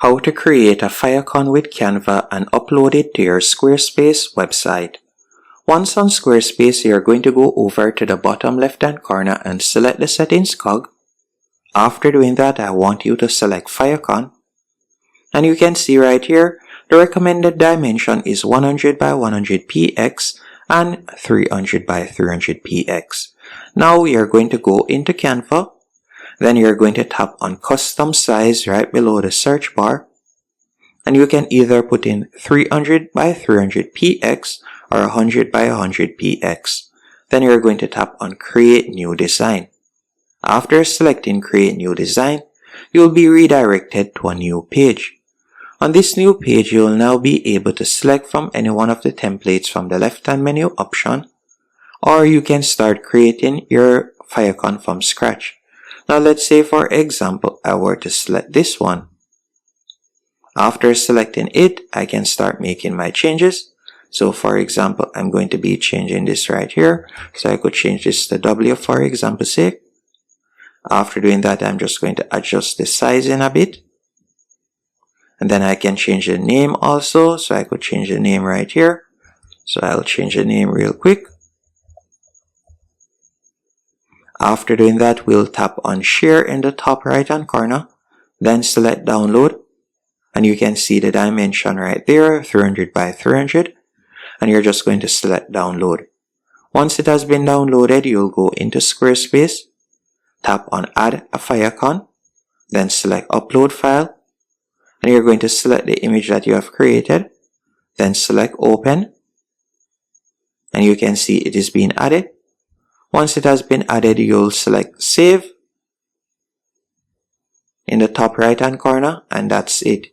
How to create a Favicon with Canva and upload it to your Squarespace website. Once on Squarespace, you're going to go over to the bottom left hand corner and select the settings cog. After doing that, I want you to select Favicon. And you can see right here, the recommended dimension is 100 by 100 px and 300 by 300 px. Now you're going to go into Canva. Then you're going to tap on custom size right below the search bar. And you can either put in 300 by 300 px or 100 by 100 px. Then you're going to tap on create new design. After selecting create new design, you'll be redirected to a new page. On this new page, you'll now be able to select from any one of the templates from the left hand menu option, or you can start creating your Favicon from scratch. Now let's say for example, I were to select this one. After selecting it, I can start making my changes. So for example, I'm going to be changing this right here. So I could change this to W for example's sake. After doing that, I'm just going to adjust the sizing a bit. And then I can change the name also. So I could change the name right here. So I'll change the name real quick. After doing that, we'll tap on share in the top right hand corner, then select download, and you can see the dimension right there, 300 by 300, and you're just going to select download. Once it has been downloaded, you'll go into Squarespace, tap on add a Favicon, then select upload file, and you're going to select the image that you have created, then select open, and you can see it is being added. Once it has been added, you'll select save in the top right hand corner, and that's it.